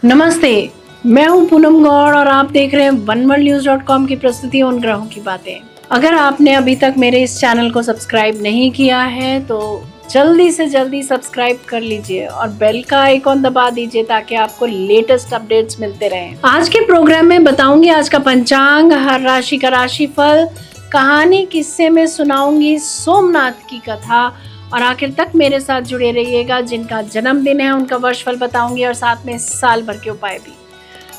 नमस्ते। मैं हूं पूनम गौड़ और आप देख रहे हैं oneworldnews.com की प्रस्तुति उन ग्रहों की बातें। अगर आपने अभी तक मेरे इस चैनल को सब्सक्राइब नहीं किया है तो जल्दी से जल्दी सब्सक्राइब कर लीजिए और बेल का आइकॉन दबा दीजिए ताकि आपको लेटेस्ट अपडेट्स मिलते रहें। आज के प्रोग्राम में बताऊंगी आज का पंचांग, हर राशि का राशिफल, कहानी, किस्से में सुनाऊंगी सोमनाथ की कथा और आखिर तक मेरे साथ जुड़े रहिएगा। जिनका जन्मदिन है उनका वर्षफल बताऊंगी और साथ में साल भर के उपाय भी।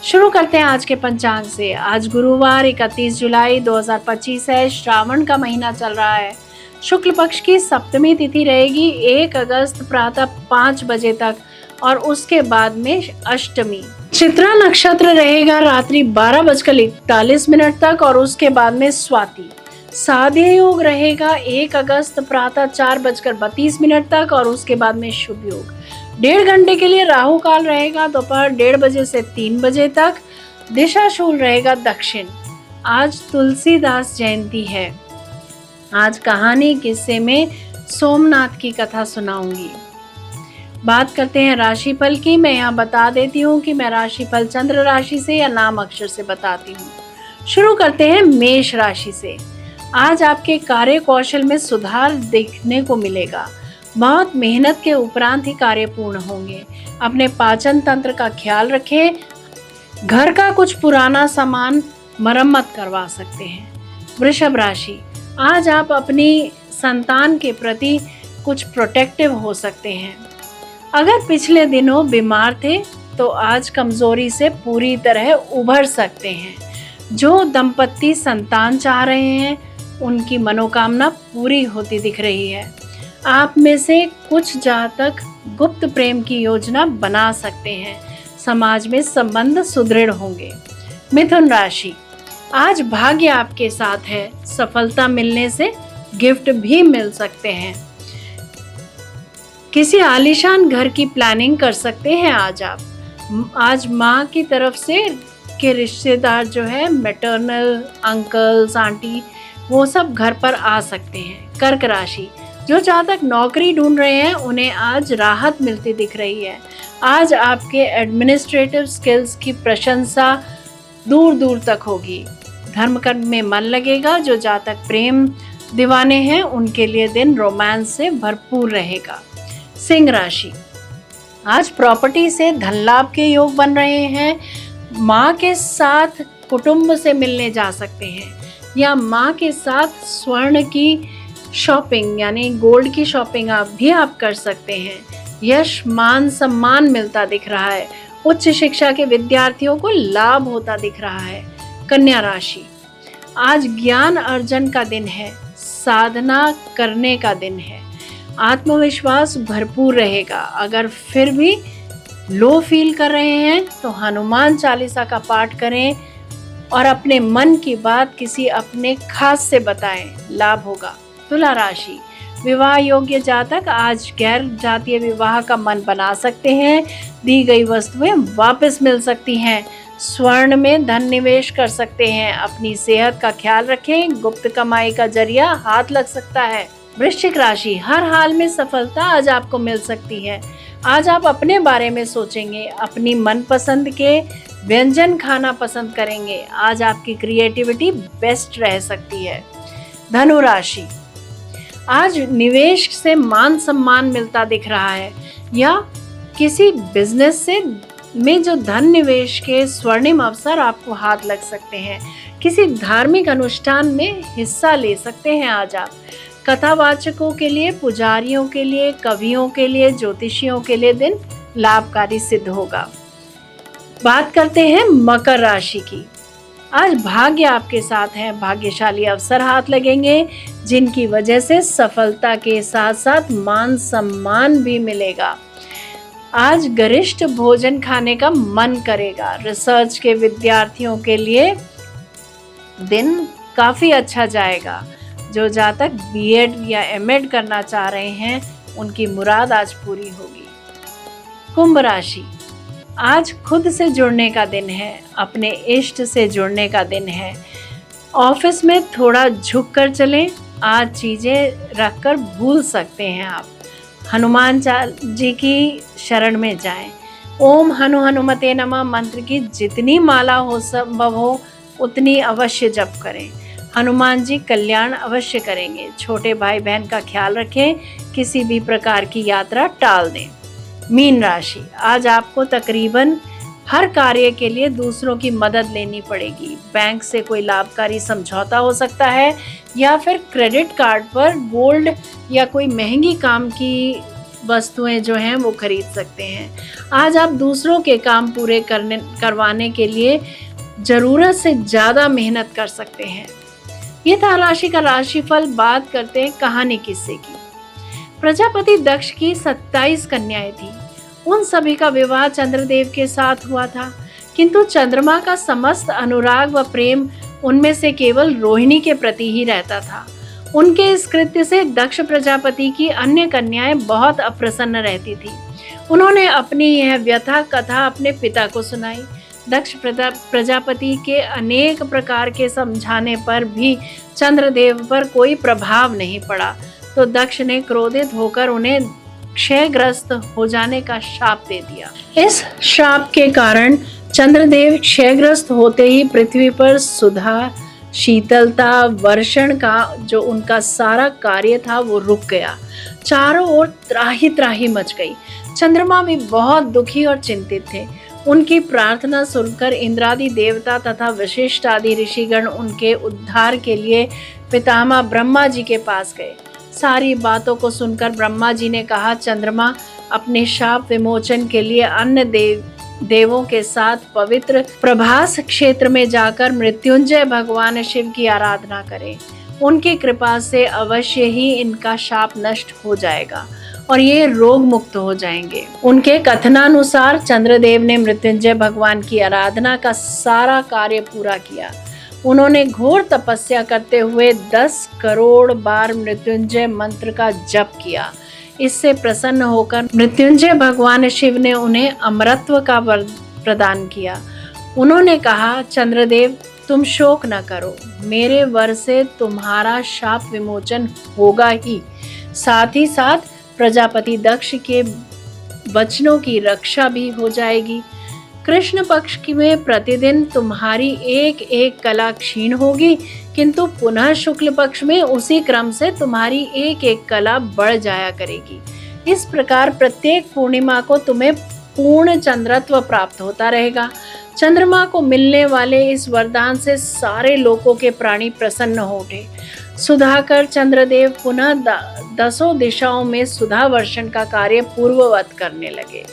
शुरू करते हैं आज के पंचांग से। आज गुरुवार 31 जुलाई 2025 है। श्रावण का महीना चल रहा है। शुक्ल पक्ष की सप्तमी तिथि रहेगी 1 अगस्त प्रातः 5 बजे तक और उसके बाद में अष्टमी। चित्रा नक्षत्र रहेगा रात्रि 12:41 तक और उसके बाद में स्वाति। साध्य योग रहेगा 1 अगस्त प्रातः 4:32 तक और उसके बाद में शुभ योग। 1.5 घंटे के लिए राहु काल रहेगा दोपहर 1:30 बजे से 3 बजे तक। दिशा शूल रहेगा दक्षिण। आज तुलसीदास जयंती है। आज कहानी किस्से में सोमनाथ की कथा सुनाऊंगी। बात करते हैं राशिफल की। मैं यहाँ बता देती हूँ कि मैं राशिफल चंद्र राशि से या नाम अक्षर से बताती हूँ। शुरू करते हैं मेष राशि से। आज आपके कार्य कौशल में सुधार देखने को मिलेगा। बहुत मेहनत के उपरांत ही कार्य पूर्ण होंगे। अपने पाचन तंत्र का ख्याल रखें। घर का कुछ पुराना सामान मरम्मत करवा सकते हैं। वृषभ राशि, आज आप अपनी संतान के प्रति कुछ प्रोटेक्टिव हो सकते हैं। अगर पिछले दिनों बीमार थे तो आज कमजोरी से पूरी तरह उभर सकते हैं। जो दंपत्ति संतान चाह रहे हैं उनकी मनोकामना पूरी होती दिख रही है। आप में से कुछ जातक गुप्त प्रेम की योजना बना सकते हैं। समाज में संबंध सुदृढ़ होंगे। मिथुन राशि, आज भाग्य आपके साथ है। सफलता मिलने से गिफ्ट भी मिल सकते हैं। किसी आलीशान घर की प्लानिंग कर सकते हैं आज माँ की तरफ से के रिश्तेदार जो है मैटरनल अंकल्स आंटी वो सब घर पर आ सकते हैं। कर्क राशि, जो जातक नौकरी ढूंढ रहे हैं उन्हें आज राहत मिलती दिख रही है। आज आपके एडमिनिस्ट्रेटिव स्किल्स की प्रशंसा दूर दूर तक होगी। धर्म कर्म में मन लगेगा। जो जातक प्रेम दीवाने हैं उनके लिए दिन रोमांस से भरपूर रहेगा। सिंह राशि, आज प्रॉपर्टी से धन लाभ के योग बन रहे हैं। माँ के साथ कुटुंब से मिलने जा सकते हैं या माँ के साथ स्वर्ण की शॉपिंग यानी गोल्ड की शॉपिंग आप कर सकते हैं। यश मान सम्मान मिलता दिख रहा है। उच्च शिक्षा के विद्यार्थियों को लाभ होता दिख रहा है। कन्या राशि, आज ज्ञान अर्जन का दिन है। साधना करने का दिन है। आत्मविश्वास भरपूर रहेगा। अगर फिर भी लो फील कर रहे हैं तो हनुमान चालीसा का पाठ करें और अपने मन की बात किसी अपने खास से बताएं, लाभ होगा। तुला राशि, विवाह योग्य जातक आज गैर जातीय विवाह का मन बना सकते हैं। दी गई वस्तुएं वापस मिल सकती हैं। स्वर्ण में धन निवेश कर सकते हैं। अपनी सेहत का ख्याल रखें। गुप्त कमाई का जरिया हाथ लग सकता है। वृश्चिक राशि, हर हाल में सफलता आज आपको मिल सकती है। आज आप अपने बारे में सोचेंगे। अपनी मनपसंद के व्यंजन खाना पसंद करेंगे। आज आपकी क्रिएटिविटी बेस्ट रह सकती है। धनु राशि, आज निवेश से मान सम्मान मिलता दिख रहा है या किसी बिजनेस से में जो धन निवेश के स्वर्णिम अवसर आपको हाथ लग सकते हैं। किसी धार्मिक अनुष्ठान में हिस्सा ले सकते हैं आज आप। कथावाचकों के लिए, पुजारियों के लिए, कवियों के लिए, ज्योतिषियों के लिए दिन लाभकारी सिद्ध होगा। बात करते हैं मकर राशि की। आज भाग्य आपके साथ है। भाग्यशाली अवसर हाथ लगेंगे जिनकी वजह से सफलता के साथ साथ मान सम्मान भी मिलेगा। आज गरिष्ठ भोजन खाने का मन करेगा। रिसर्च के विद्यार्थियों के लिए दिन काफ़ी अच्छा जाएगा। जो जातक बीएड या एमएड करना चाह रहे हैं उनकी मुराद आज पूरी होगी। कुंभ राशि, आज खुद से जुड़ने का दिन है। अपने इष्ट से जुड़ने का दिन है। ऑफिस में थोड़ा झुक कर चलें। आज चीज़ें रखकर भूल सकते हैं आप। हनुमान जी की शरण में जाएं। ओम हनु हनुमते नमः मंत्र की जितनी माला हो संभव हो उतनी अवश्य जप करें। हनुमान जी कल्याण अवश्य करेंगे। छोटे भाई बहन का ख्याल रखें, किसी भी प्रकार की यात्रा टाल दें। मीन राशि, आज आपको तकरीबन हर कार्य के लिए दूसरों की मदद लेनी पड़ेगी। बैंक से कोई लाभकारी समझौता हो सकता है या फिर क्रेडिट कार्ड पर गोल्ड या कोई महंगी काम की वस्तुएं जो हैं वो खरीद सकते हैं। आज आप दूसरों के काम पूरे करवाने के लिए ज़रूरत से ज़्यादा मेहनत कर सकते हैं। ये था राशि का राशिफल। बात करते हैं कहानी किस्से की। प्रजापति दक्ष की 27 कन्याएं थी। उन सभी का विवाह चंद्रदेव के साथ हुआ था, किंतु चंद्रमा का समस्त अनुराग व प्रेम उनमें से केवल रोहिणी के प्रति ही रहता था। उनके इस कृत्य से दक्ष प्रजापति की अन्य कन्याएं बहुत अप्रसन्न रहती थी। उन्होंने अपनी यह व्यथा कथा अपने पिता को सुनाई। दक्ष प्रजापति के अनेक प्रकार के समझाने पर भी चंद्रदेव पर कोई प्रभाव नहीं पड़ा, तो दक्ष ने क्रोधित होकर उन्हें क्षयग्रस्त हो जाने का श्राप दे दिया। इस श्राप के कारण चंद्रदेव क्षयग्रस्त होते ही पृथ्वी पर सुधा, शीतलता, वर्षण का जो उनका सारा कार्य था वो रुक गया। चारों ओर त्राही त्राही मच गई। चंद्रमा भी बहुत दुखी और चिंतित थे। उनकी प्रार्थना सुनकर इंद्रादि देवता तथा वशिष्ठ आदि ऋषिगण उनके उद्धार के लिए पितामह ब्रह्मा जी के पास गए। सारी बातों को सुनकर ब्रह्मा जी ने कहा, चंद्रमा अपने शाप विमोचन के लिए अन्य देवों के साथ पवित्र प्रभास क्षेत्र में जाकर मृत्युंजय भगवान शिव की आराधना करें। उनकी कृपा से अवश्य ही इनका शाप नष्ट हो जाएगा और ये रोग मुक्त हो जाएंगे। उनके कथनानुसार चंद्रदेव ने मृत्युंजय भगवान की आराधना का सारा कार्य पूरा किया। उन्होंने घोर तपस्या करते हुए 10 करोड़ बार मृत्युंजय मंत्र का जप किया। इससे प्रसन्न होकर मृत्युंजय भगवान शिव ने उन्हें अमरत्व का वर प्रदान किया। उन्होंने कहा, चंद्रदेव तुम शोक न करो, मेरे वर से तुम्हारा शाप विमोचन होगा ही, साथ ही साथ प्रजापति दक्ष के वचनों की रक्षा भी हो जाएगी। कृष्ण पक्ष में प्रतिदिन तुम्हारी एक एक कला क्षीण होगी, किंतु पुनः शुक्ल पक्ष में उसी क्रम से तुम्हारी एक एक कला बढ़ जाया करेगी। इस प्रकार प्रत्येक पूर्णिमा को तुम्हें पूर्ण चंद्रत्व प्राप्त होता रहेगा। चंद्रमा को मिलने वाले इस वरदान से सारे लोकों के प्राणी प्रसन्न हो उठे। सुधाकर चंद्रदेव पुनः 10 दिशाओं में सुधा वर्षण का कार्य पूर्ववत करने लगे।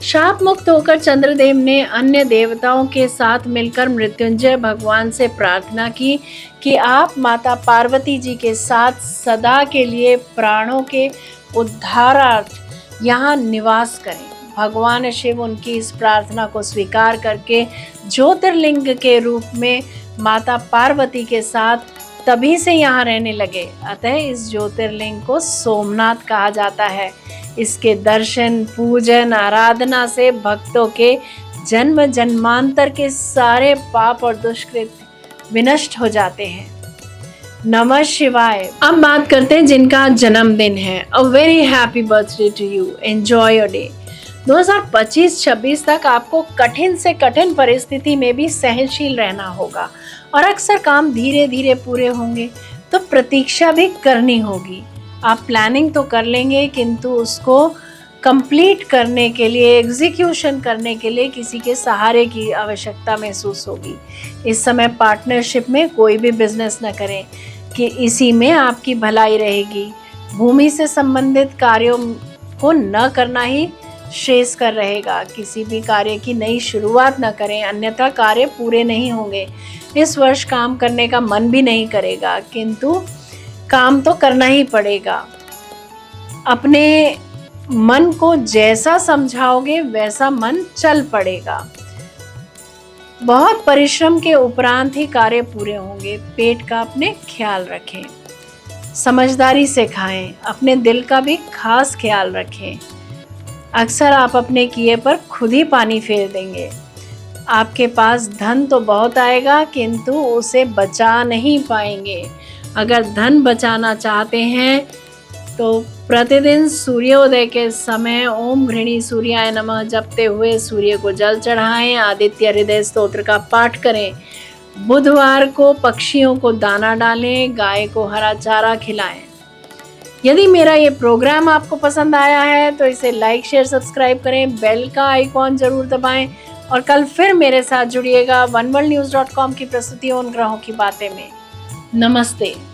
शाप मुक्त होकर चंद्रदेव ने अन्य देवताओं के साथ मिलकर मृत्युंजय भगवान से प्रार्थना की कि आप माता पार्वती जी के साथ सदा के लिए प्राणों के उद्धारार्थ यहाँ निवास करें। भगवान शिव उनकी इस प्रार्थना को स्वीकार करके ज्योतिर्लिंग के रूप में माता पार्वती के साथ तभी से यहाँ रहने लगे। अतः इस ज्योतिर्लिंग को सोमनाथ कहा जाता है। इसके दर्शन, पूजन, आराधना से भक्तों के जन्म जन्मांतर के सारे पाप और दुष्कृत्य विनष्ट हो जाते हैं। नमः शिवाय। अब बात करते हैं जिनका जन्मदिन है। A very happy birthday to you, enjoy your day. 2025-26 तक आपको कठिन से कठिन परिस्थिति में भी सहनशील रहना होगा और अक्सर काम धीरे धीरे पूरे होंगे, तो प्रतीक्षा भी करनी होगी। आप प्लानिंग तो कर लेंगे, किंतु उसको कंप्लीट करने के लिए, एग्जीक्यूशन करने के लिए किसी के सहारे की आवश्यकता महसूस होगी। इस समय पार्टनरशिप में कोई भी बिजनेस न करें कि इसी में आपकी भलाई रहेगी। भूमि से संबंधित कार्यों को न करना ही श्रेयस्कर रहेगा। किसी भी कार्य की नई शुरुआत न करें, अन्यथा कार्य पूरे नहीं होंगे। इस वर्ष काम करने का मन भी नहीं करेगा, किंतु काम तो करना ही पड़ेगा। अपने मन को जैसा समझाओगे वैसा मन चल पड़ेगा। बहुत परिश्रम के उपरांत ही कार्य पूरे होंगे। पेट का अपने ख्याल रखें, समझदारी से खाएं, अपने दिल का भी खास ख्याल रखें। अक्सर आप अपने किए पर खुद ही पानी फेर देंगे। आपके पास धन तो बहुत आएगा, किंतु उसे बचा नहीं पाएंगे। अगर धन बचाना चाहते हैं तो प्रतिदिन सूर्योदय के समय ओम घृणी सूर्याय नमः जपते हुए सूर्य को जल चढ़ाएं, आदित्य हृदय स्तोत्र का पाठ करें। बुधवार को पक्षियों को दाना डालें, गाय को हरा चारा खिलाएं। यदि मेरा ये प्रोग्राम आपको पसंद आया है तो इसे लाइक शेयर सब्सक्राइब करें, बेल का आइकॉन जरूर दबाएं और कल फिर मेरे साथ जुड़िएगा oneworldnews.com की प्रस्तुति उन ग्रहों की बातें में। नमस्ते।